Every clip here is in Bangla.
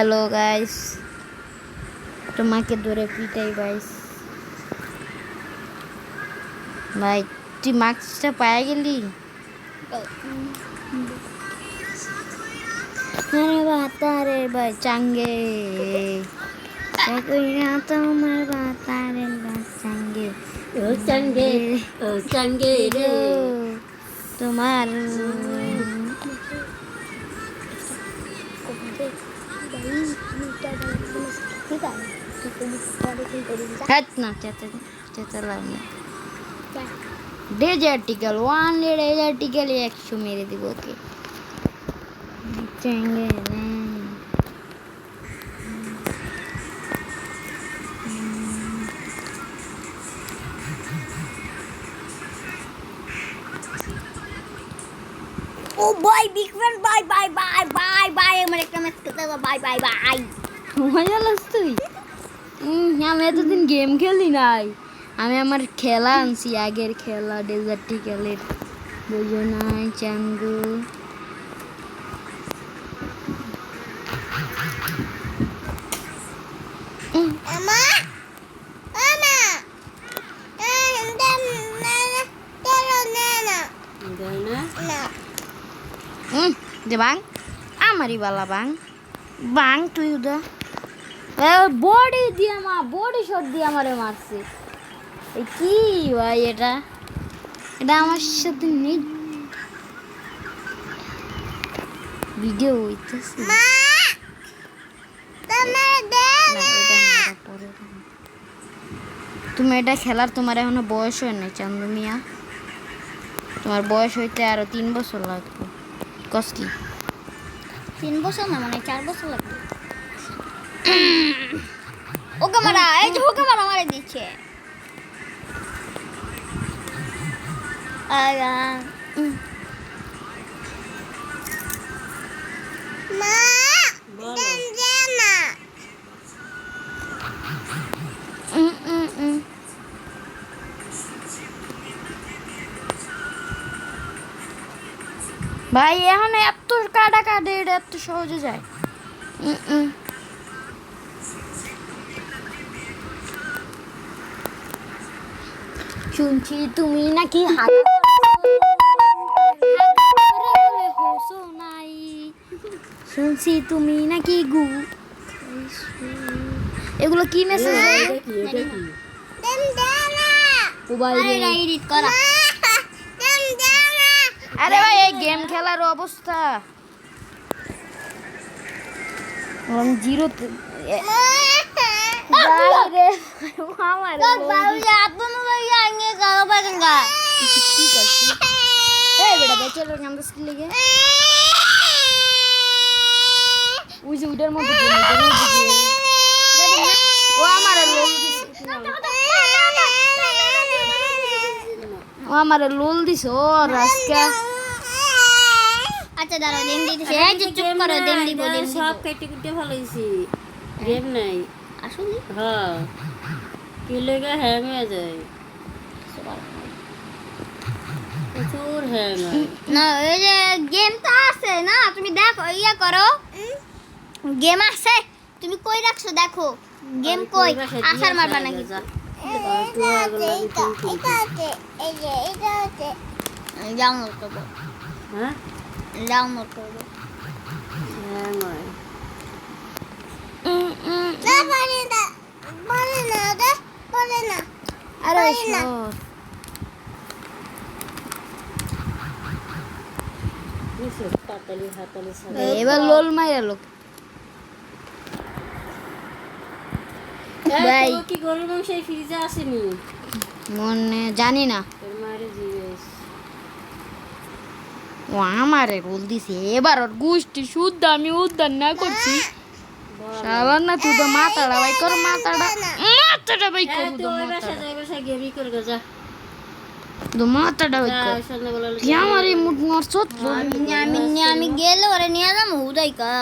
হ্যালো গাইস, তোমাকে ধরে পিটাই গাইস। ভাই তুই মাস্কটা পায়ে গেলি? আরে বাতারে ভাই চাঙ্গে কই না তোমার বাতারে চাঙ্গে ও চাঙ্গে রে তোমার হাত না চেতালাম না। ডেজার্টিক্যাল 1 ডেজার্টিক্যাল 100 মেরে দিব ওকে। চেঙ্গে ও bye big fan, bye bye bye bye bye. আমার একটা ম্যাচ খেলতে হবে, বাই বাই বাই। মজা লাগছে তুই? আমি এতদিন গেম খেলি নাই। আমি আমার খেলা আনছি, আগের খেলা ডেজার্টিক্যালের। বুঝো নাই চাঙ্গু। দে বাং আমারই বালা বাং বাং তুই উদা বডি দিয়ে বডি শট দিয়ে আমারে মারছে। কি ভাই এটা আমার সাথে নেই ভিডিও হইতেছে। তুমি এটা খেলার তোমার এখনো বয়স হয় নাই চান্দু মিয়া। তোমার বয়স হইতে আরো 3 বছর লাগবে। কস কি 3 বছর না, মানে 4 বছর লাগবে। ওকে মারা, এই যে ওকে মারা মারে দিচ্ছে। মা ভাই এখন এত কাটা কাটে, এটা এত সহজে যায়। শুনছি তুমি নাকি শুনছি তুমি নাকি গু। এগুলো কি মেসেজ? আরে ভাই এই গেম খেলার অবস্থা জিরোতে। আমার লোল দিছ রাস্কা। আচ্ছা দাঁড়াও, দেন দিতেছি। এই যে চুপ করো, দেন দিব। সব কেটে কুটে ভালো হইছে। গেম নাই আসলে হ্যাঁ, কি লেগে হ্যাং হয়ে যায়, প্রচুর হ্যাং হয়। না এই যে গেম তো আছে না, তুমি দেখো ইয়া করো। গেম আছে, তুমি কই রাখছো দেখো। গেম কই আসার মারবা নাকি? ডাউনলোড করবো। হ্যাঁ ডাউনলোড করবো। হ্যাং হয়। আরে তাতালি হাতালি এবার লোল মাইরা লোক। ভাই কি গরুর মাংস এই ফ্রিজে আসেনি? মনে জানি না। তোর মারে জিজ্ঞেস। ও আমারে রোল দিছে এবার। ওর গোষ্ঠী শুদ্ধ আমি উদ্ধার না করছি। শালা না তুই তো মাথাটা ভাই কর, মাথাটা ভাই কর, তুই ওই বাসা গেমি করে যা। তো মাথাটা ভাই কর। সন্ধ্যাবেলা কি আমার এই মুখ মারছত? আমি গেলে ওরে নিয়ে যাবো উদয় কা।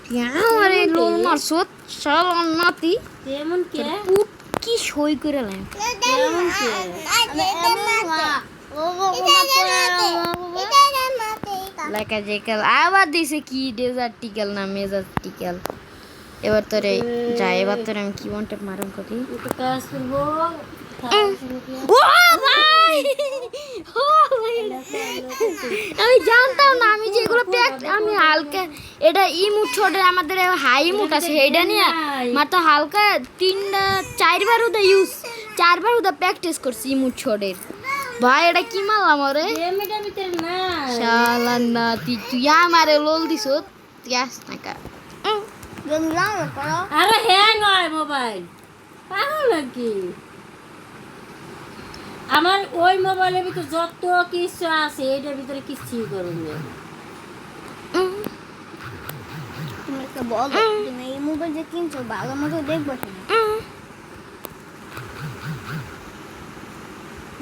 কি আমার এই লোল মারছত শালা নাতি। এমন কে পুট কি সই করে লাইন। এমন কে লেকাজিক্যাল আবার দিছে কি ডেজার্টিক্যাল না মেজার্টিক্যাল। এবার তোরে যাই, এবার তোরে আমি কি ওয়ান ট্যাপ মারুম করি। একটু কাজ করবো ও ভাই ও ভাই, আমি জানতাম না, আমি যেগুলো আমি হালকা এটা ইমুট ছোট আমাদের হাই ইমুট আছে সেইটা নিয়ে মাত্র হালকা 3-4 বার ওটা ইউজ 4 বার ওটা প্র্যাকটিস করছি ইমুট ছোটের। ভাই এটা কি মারলাম ওরে গেমের ভিতরে না শালা না তুই আমারে লোল দিছ তুই আস না কা। গেম ডাউনলোড করো। আরে হ্যাং হয় মোবাইল, পাগল নাকি? আমার ওই মোবাইলের ভিতরে যত কিছু আছে এটার ভিতরে কিছুই করুন না। তুমি একটা বলো, তুমি এই মোবাইল যে কিনছো ভালো মতো দেখবো কিনা,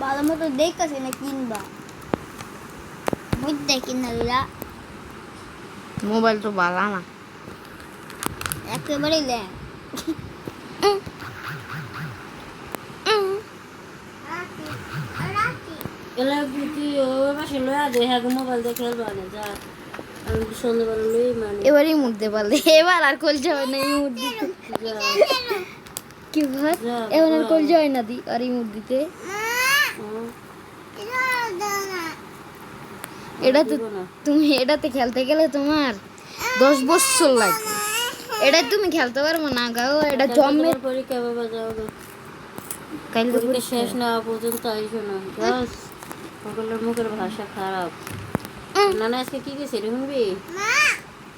ভালো মতো দেখতেছি না কিনবা, বুঝতে কিনা দিলা মোবাইল তো ভালো না একেবারে ল্যাং। এলা তুই ওই পাশে লয়া দে, হ্যাঁ মোবাইল দিয়ে খেলবা না যা। আমি সন্ধ্যাবেলা লই মানে এবারই মুড়তে পারলে এবার আর কল যাবে না এই মুড় দিতে কি ভাত এবার আর কল যায় না দি আর এই মুড় দিতে। এটা তো তুমি এটাতে খেলতে গেলে তোমার 10 বছর লাগবে, এটা তুমি খেলতে পারবো না গাও। এটা জন্মের পরীক্ষা বাবা যাও গো। কাল তো পরীক্ষা শেষ না হওয়া পর্যন্ত আইসো না বাস। সকলের মুখের ভাষা খারাপ। না না আজকে কি গেছে রে শুনবি?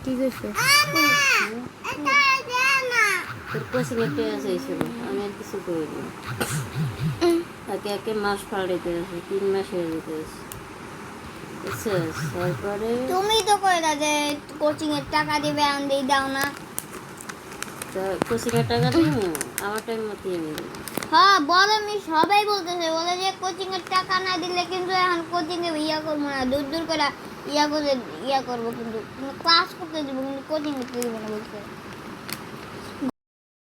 কি কইছে তোর কোচিং একটা আছে ছিল, আমি আর কিছু করিনি। একে একে মাস ফাড়াইতে আছে, 3 মাস হয়ে যেতে আছে। বুঝছিস? তারপরে তুমি তো কইলা যে কোচিং এর টাকা দিবে আমি দেই দাও না। কোচিং এর টাকা দিই আমার টাইম মতো নিবি। হ্যাঁ বলো, আমি সবাই বলতেছে বলে যে কোচিং এর টাকা না দিলে কিন্তু এখন কোচিং এ ইয়া করবো না, দূর দূর করে ইয়া করবো কিন্তু ক্লাস করতে দিব কিন্তু কোচিং করতে দিব না বলছে।